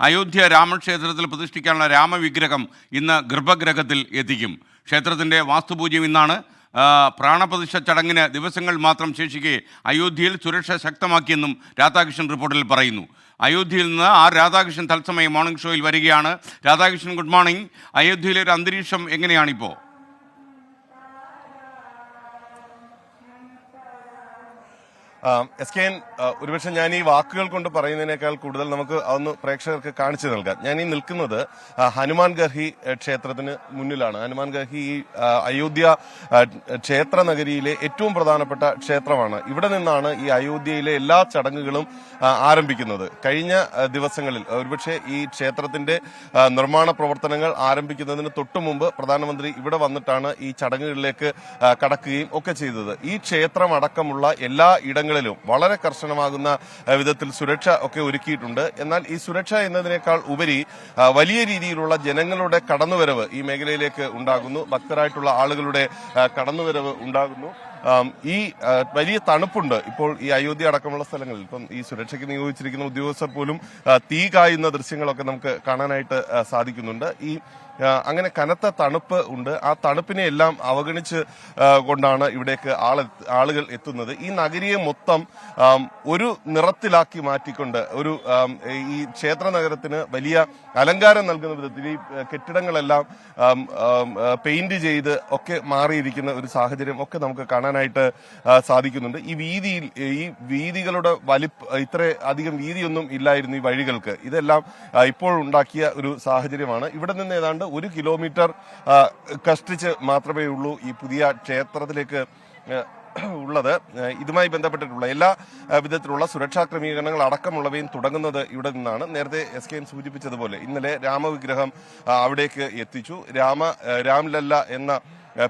അയോധ്യ രാമക്ഷേത്രത്തിൽ പ്രതിഷ്ഠിക്കാനുള്ള രാമവിഗ്രഹം ഇന്ന് ഗർഭഗൃഹത്തിൽ എത്തിക്കും. ക്ഷേത്രത്തിൻ്റെ വാസ്തുപൂജയും ഇന്നാണ്. പ്രാണപ്രതിഷ്ഠ ചടങ്ങിന് ദിവസങ്ങൾ മാത്രം ശേഷിക്കെ അയോധ്യയിൽ സുരക്ഷ ശക്തമാക്കിയെന്നും രാധാകൃഷ്ണൻ റിപ്പോർട്ടിൽ പറയുന്നു. അയോധ്യയിൽ നിന്ന് രാധാകൃഷ്ണൻ തത്സമയം മോർണിംഗ് ഷോയിൽ വരികയാണ്. Radhakrishnan, good morning. അയോധ്യയിലെ ഒരു അന്തരീക്ഷം എങ്ങനെയാണിപ്പോൾ? SKN, ഒരുപക്ഷെ ഞാൻ ഈ വാക്കുകൾ കൊണ്ട് പറയുന്നതിനേക്കാൾ കൂടുതൽ നമുക്ക് അതൊന്ന് പ്രേക്ഷകർക്ക് കാണിച്ചു നൽകാം. ഞാൻ ഈ നിൽക്കുന്നത് ഹനുമാൻ ഗർഹി ക്ഷേത്രത്തിന് മുന്നിലാണ്. ഹനുമാൻ ഗർഹി ഈ അയോധ്യ ക്ഷേത്ര നഗരിയിലെ ഏറ്റവും പ്രധാനപ്പെട്ട ക്ഷേത്രമാണ്. ഇവിടെ നിന്നാണ് ഈ അയോധ്യയിലെ എല്ലാ ചടങ്ങുകളും ആരംഭിക്കുന്നത്. കഴിഞ്ഞ ദിവസങ്ങളിൽ ഒരുപക്ഷെ ഈ ക്ഷേത്രത്തിന്റെ നിർമ്മാണ പ്രവർത്തനങ്ങൾ ആരംഭിക്കുന്നതിന് തൊട്ടു മുമ്പ് പ്രധാനമന്ത്രി ഇവിടെ വന്നിട്ടാണ് ഈ ചടങ്ങുകളിലേക്ക് കടക്കുകയും ഒക്കെ ചെയ്തത്. ഈ ക്ഷേത്രം അടക്കമുള്ള എല്ലാ ഇടങ്ങളിലും വളരെ കർശനമാകുന്ന വിധത്തിൽ സുരക്ഷ ഒക്കെ ഒരുക്കിയിട്ടുണ്ട്. എന്നാൽ ഈ സുരക്ഷ എന്നതിനേക്കാൾ ഉപരി വലിയ രീതിയിലുള്ള ജനങ്ങളുടെ കടന്നുവരവ് ഈ മേഖലയിലേക്ക് ഉണ്ടാകുന്നു. ഭക്തരായിട്ടുള്ള ആളുകളുടെ കടന്നുവരവ് ഉണ്ടാകുന്നു. ഈ വലിയ തണുപ്പുണ്ട് ഇപ്പോൾ ഈ അയോധ്യ അടക്കമുള്ള സ്ഥലങ്ങളിൽ. ഇപ്പം ഈ സുരക്ഷയ്ക്ക് നിയോഗിച്ചിരിക്കുന്ന ഉദ്യോഗസ്ഥർ പോലും തീ കായുന്ന ദൃശ്യങ്ങളൊക്കെ നമുക്ക് കാണാനായിട്ട് സാധിക്കുന്നുണ്ട്. ഈ അങ്ങനെ കനത്ത തണുപ്പ് ഉണ്ട്. ആ തണുപ്പിനെ എല്ലാം അവഗണിച്ച് കൊണ്ടാണ് ഇവിടേക്ക് ആളുകൾ എത്തുന്നത്. ഈ നഗരിയെ മൊത്തം ഒരു നിറത്തിലാക്കി മാറ്റിക്കൊണ്ട് ഈ ക്ഷേത്ര നഗരത്തിന് വലിയ അലങ്കാരം നൽകുന്ന വിധത്തിൽ ഈ കെട്ടിടങ്ങളെല്ലാം പെയിന്റ് ചെയ്ത് ഒക്കെ മാറിയിരിക്കുന്ന ഒരു സാഹചര്യം ഒക്കെ നമുക്ക് കാണാനായിട്ട് സാധിക്കുന്നുണ്ട്. ഈ വീതികളുടെ ഇത്ര അധികം വീതിയൊന്നും ഇല്ലായിരുന്നു ഈ വഴികൾക്ക്. ഇതെല്ലാം ഇപ്പോൾ ഉണ്ടാക്കിയ ഒരു സാഹചര്യമാണ്. ഇവിടെ നിന്ന് ഏതാണ്ട് 1 കിലോമീറ്റർ കഷ്ടിച്ച് മാത്രമേ ഉള്ളൂ ഈ പുതിയ ക്ഷേത്രത്തിലേക്ക് ഉള്ളത്. ഇതുമായി ബന്ധപ്പെട്ടിട്ടുള്ള എല്ലാ വിധത്തിലുള്ള സുരക്ഷാ ക്രമീകരണങ്ങൾ അടക്കമുള്ളവയും തുടങ്ങുന്നത് ഇവിടെ നിന്നാണ്. നേരത്തെ SKN സൂചിപ്പിച്ചതുപോലെ ഇന്നലെ രാമവിഗ്രഹം അവിടേക്ക് എത്തിച്ചു. രാംലല്ല എന്ന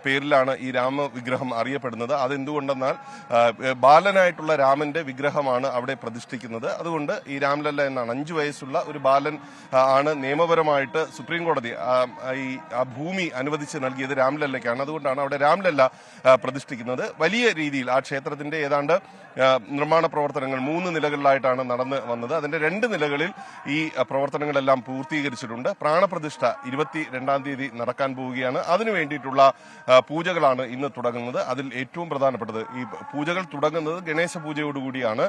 പേരിലാണ് ഈ രാമവിഗ്രഹം അറിയപ്പെടുന്നത്. അതെന്തുകൊണ്ടെന്നാൽ ബാലനായിട്ടുള്ള രാമന്റെ വിഗ്രഹമാണ് അവിടെ പ്രതിഷ്ഠിക്കുന്നത്. അതുകൊണ്ട് ഈ രാംലല്ല എന്നാണ്. 5 വയസ്സുള്ള ഒരു ബാലൻ ആണ് നിയമപരമായിട്ട് സുപ്രീം കോടതി ഈ ഭൂമി അനുവദിച്ച് നൽകിയത് രാംലല്ലയ്ക്കാണ്. അതുകൊണ്ടാണ് അവിടെ രാംലല്ല പ്രതിഷ്ഠിക്കുന്നത്. വലിയ രീതിയിൽ ആ ക്ഷേത്രത്തിന്റെ ഏതാണ്ട് നിർമ്മാണ പ്രവർത്തനങ്ങൾ 3 നിലകളിലായിട്ടാണ് നടന്നു വന്നത്. അതിന്റെ 2 നിലകളിൽ ഈ പ്രവർത്തനങ്ങളെല്ലാം പൂർത്തീകരിച്ചിട്ടുണ്ട്. പ്രാണപ്രതിഷ്ഠ 22-ാം തീയതി നടക്കാൻ പോവുകയാണ്. അതിനു വേണ്ടിയിട്ടുള്ള പൂജകളാണ് ഇന്ന് തുടങ്ങുന്നത്. അതിൽ ഏറ്റവും പ്രധാനപ്പെട്ടത് ഈ പൂജകൾ തുടങ്ങുന്നത് ഗണേശ പൂജയോടുകൂടിയാണ്.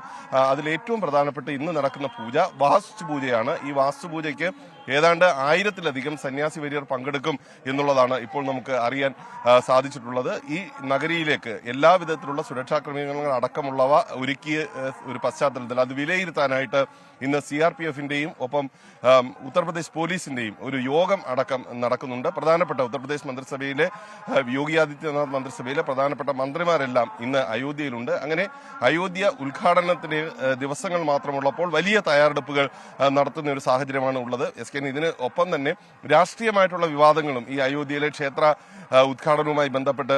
അതിൽ ഏറ്റവും പ്രധാനപ്പെട്ട ഇന്ന് നടക്കുന്ന പൂജ വാസ്തു പൂജയാണ്. ഈ വാസ്തു പൂജയ്ക്ക് ഏതാണ്ട് 1000-ലധികം സന്യാസി വര്യർ പങ്കെടുക്കും എന്നുള്ളതാണ് ഇപ്പോൾ നമുക്ക് അറിയാൻ സാധിച്ചിട്ടുള്ളത്. ഈ നഗരിയിലേക്ക് എല്ലാവിധത്തിലുള്ള സുരക്ഷാ ക്രമീകരണങ്ങൾ അടക്കമുള്ളവ ഒരുക്കിയ ഒരു പശ്ചാത്തലത്തിൽ അത് വിലയിരുത്താനായിട്ട് ഇന്ന് CRPFന്റെയും ഒപ്പം ഉത്തർപ്രദേശ് പോലീസിന്റെയും ഒരു യോഗം അടക്കം നടക്കുന്നുണ്ട്. പ്രധാനപ്പെട്ട ഉത്തർപ്രദേശ് മന്ത്രിസഭയിലെ യോഗി ആദിത്യനാഥ് മന്ത്രിസഭയിലെ പ്രധാനപ്പെട്ട മന്ത്രിമാരെല്ലാം ഇന്ന് അയോധ്യയിലുണ്ട്. അങ്ങനെ അയോധ്യ ഉദ്ഘാടനത്തിന് ദിവസങ്ങൾ മാത്രമുള്ളപ്പോൾ വലിയ തയ്യാറെടുപ്പുകൾ നടത്തുന്ന ഒരു സാഹചര്യമാണ് ഉള്ളത്. ഇതിന് ഒപ്പം തന്നെ രാഷ്ട്രീയമായിട്ടുള്ള വിവാദങ്ങളും ഈ അയോധ്യയിലെ ക്ഷേത്ര ഉദ്ഘാടനവുമായി ബന്ധപ്പെട്ട്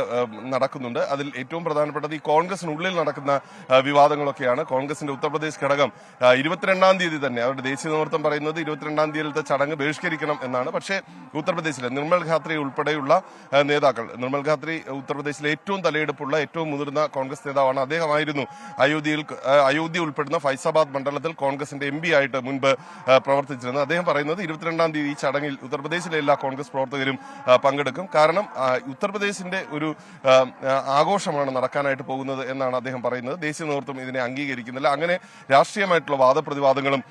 നടക്കുന്നുണ്ട്. അതിൽ ഏറ്റവും പ്രധാനപ്പെട്ടത് ഈ കോൺഗ്രസിനുള്ളിൽ നടക്കുന്ന വിവാദങ്ങളൊക്കെയാണ്. കോൺഗ്രസിന്റെ ഉത്തർപ്രദേശ് ഘടകം 22-ാം തീയതി തന്നെ അവരുടെ ദേശീയ നേതൃത്വം പറയുന്നത് 22-ാം തീയതിയിലത്തെ ചടങ്ങ് ബഹിഷ്കരിക്കണം എന്നാണ്. പക്ഷേ ഉത്തർപ്രദേശിലെ നിർമ്മൽ ഖാത്രി ഉൾപ്പെടെയുള്ള നേതാക്കൾ, നിർമ്മൽ ഖാത്രി ഉത്തർപ്രദേശിലെ ഏറ്റവും തലയെടുപ്പുള്ള ഏറ്റവും മുതിർന്ന കോൺഗ്രസ് നേതാവാണ്. അദ്ദേഹമായിരുന്നു അയോധ്യ ഉൾപ്പെടുന്ന ഫൈസാബാദ് മണ്ഡലത്തിൽ കോൺഗ്രസിന്റെ MP ആയിട്ട് മുൻപ് പ്രവർത്തിച്ചിരുന്നത്. അദ്ദേഹം പറയുന്നത് 22-ാം തീയതി ഈ ചടങ്ങിൽ ഉത്തർപ്രദേശിലെ എല്ലാ കോൺഗ്രസ് പ്രവർത്തകരും പങ്കെടുക്കും. കാരണം ഉത്തർപ്രദേശിന്റെ ഒരു ആഘോഷമാണ് നടക്കാനായിട്ട് പോകുന്നത് എന്നാണ് അദ്ദേഹം പറയുന്നത്. ദേശീയ നേതൃത്വം ഇതിനെ അംഗീകരിക്കുന്നില്ല. അങ്ങനെ രാഷ്ട്രീയമായിട്ടുള്ള വാദപ്രതിവാദങ്ങളും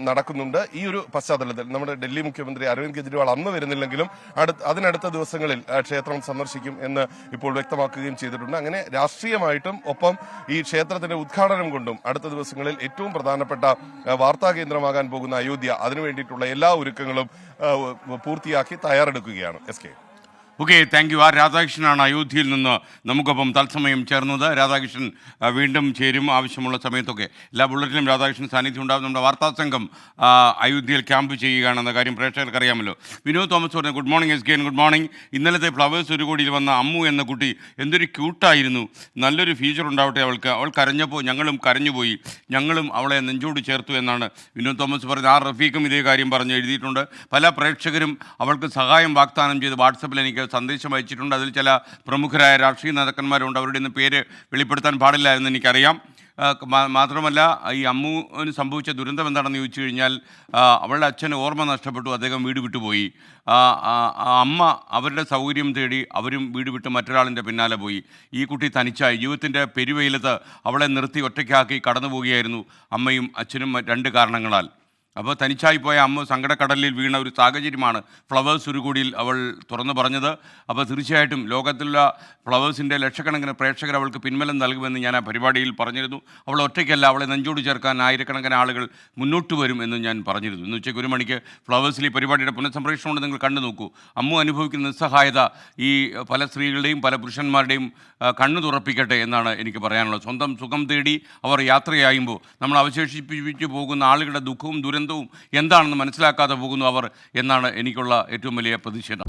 നടക്കുന്നുണ്ട്. ഈ ഒരു പശ്ചാത്തലത്തിൽ നമ്മുടെ ഡൽഹി മുഖ്യമന്ത്രി അരവിന്ദ് കെജ്രിവാൾ അന്ന് വരുന്നില്ലെങ്കിലും അതിനടുത്ത ദിവസങ്ങളിൽ ക്ഷേത്രം സന്ദർശിക്കും എന്ന് ഇപ്പോൾ വ്യക്തമാക്കുകയും ചെയ്തിട്ടുണ്ട്. അങ്ങനെ രാഷ്ട്രീയമായിട്ടും ഒപ്പം ഈ ക്ഷേത്രത്തിന്റെ ഉദ്ഘാടനം കൊണ്ടും അടുത്ത ദിവസങ്ങളിൽ ഏറ്റവും പ്രധാനപ്പെട്ട വാർത്താ കേന്ദ്രമാകാൻ പോകുന്ന അയോധ്യ അതിനുവേണ്ടിയിട്ടുള്ള എല്ലാ ഒരുക്കങ്ങളും പൂർത്തിയാക്കി തയ്യാറെടുക്കുകയാണ്. Okay, thank you. രാധാകൃഷ്ണനാണ് അയോധ്യയിൽ നിന്ന് നമുക്കൊപ്പം തത്സമയം ചേർന്നത്. രാധാകൃഷ്ണൻ വീണ്ടും ചേരും ആവശ്യമുള്ള സമയത്തൊക്കെ. എല്ലാ ബുള്ളറ്റിലും രാധാകൃഷ്ണൻ സാന്നിധ്യം ഉണ്ടാകും. നമ്മുടെ വാർത്താ സംഘം അയോധ്യയിൽ ക്യാമ്പ് ചെയ്യുകയാണെന്ന കാര്യം പ്രേക്ഷകർക്ക് അറിയാമല്ലോ. വിനോദ് തോമസ് പറഞ്ഞു good morning SKN. Good morning. ഇന്നലത്തെ ഫ്ലവേഴ്സ് ഒരു കോടിയിൽ വന്ന അമ്മു എന്ന കുട്ടി എന്തൊരു ക്യൂട്ടായിരുന്നു. നല്ലൊരു ഫ്യൂച്ചർ ഉണ്ടാവട്ടെ അവൾക്ക്. അവൾ കരഞ്ഞപ്പോൾ ഞങ്ങളും കരഞ്ഞുപോയി. ഞങ്ങളും അവളെ നെഞ്ചോട് ചേർത്തു എന്നാണ് വിനോദ് തോമസ് പറഞ്ഞത്. റഫീഖും ഇതേ കാര്യം പറഞ്ഞ് എഴുതിയിട്ടുണ്ട്. പല പ്രേക്ഷകരും അവൾക്ക് സഹായം വാഗ്ദാനം ചെയ്ത് വാട്സപ്പിൽ എനിക്ക് എനിക്ക് സന്ദേശം അയച്ചിട്ടുണ്ട്. അതിൽ ചില പ്രമുഖരായ രാഷ്ട്രീയ നേതാക്കന്മാരുണ്ട്. അവരുടെ ഒന്നും പേര് വെളിപ്പെടുത്താൻ പാടില്ല എന്ന് എനിക്കറിയാം. മാത്രമല്ല, ഈ അമ്മുവിന് സംഭവിച്ച ദുരന്തം എന്താണെന്ന് ചോദിച്ചു കഴിഞ്ഞാൽ, അവളുടെ അച്ഛന് ഓർമ്മ നഷ്ടപ്പെട്ടു, അദ്ദേഹം വീട് വിട്ടുപോയി. അമ്മ അവരുടെ സൗകര്യം തേടി അവരും വീട് വിട്ട് മറ്റൊരാളിൻ്റെ പിന്നാലെ പോയി. ഈ കുട്ടി തനിച്ചായി ജീവിതത്തിൻ്റെ പെരുവെയിലത്ത് അവളെ നിർത്തി ഒറ്റയ്ക്കാക്കി കടന്നു പോവുകയായിരുന്നു അമ്മയും അച്ഛനും 2 കാരണങ്ങളാൽ. അപ്പോൾ തനിച്ചായി പോയ അമ്മ സങ്കടക്കടലിൽ വീണ ഒരു സാഹചര്യമാണ് ഫ്ലവേഴ്സ് ഉരുകൂടിയിൽ അവൾ തുറന്നു പറഞ്ഞത്. അപ്പോൾ തീർച്ചയായിട്ടും ലോകത്തിലുള്ള ഫ്ലവേഴ്സിൻ്റെ ലക്ഷക്കണക്കിന് പ്രേക്ഷകർ അവൾക്ക് പിൻബലം നൽകുമെന്ന് ഞാൻ ആ പരിപാടിയിൽ പറഞ്ഞിരുന്നു. അവൾ ഒറ്റയ്ക്കല്ല, അവളെ നെഞ്ചോട് ചേർക്കാൻ ആയിരക്കണക്കിന് ആളുകൾ മുന്നോട്ട് വരും എന്ന് ഞാൻ പറഞ്ഞിരുന്നു. ഇന്ന് ഉച്ചയ്ക്ക് 1 മണിക്ക് ഫ്ലവേഴ്സിൽ ഈ പരിപാടിയുടെ പുനഃസംപ്രേഷണം നിങ്ങൾ കണ്ടു നോക്കൂ. അമ്മു അനുഭവിക്കുന്ന നിസ്സഹായത ഈ പല സ്ത്രീകളുടെയും പല പുരുഷന്മാരുടെയും കണ്ണു തുറപ്പിക്കട്ടെ എന്നാണ് എനിക്ക് പറയാനുള്ളത്. സ്വന്തം സുഖം തേടി അവർ യാത്രയായുമ്പോൾ നമ്മൾ അവശേഷിപ്പിച്ചു പോകുന്ന ആളുകളുടെ ദുഃഖവും ദുരന്തവും എന്താണെന്ന് മനസ്സിലാക്കാതെ പോകുന്നു അവർ എന്നാണ് എനിക്കുള്ള ഏറ്റവും വലിയ പ്രതിഷേധം.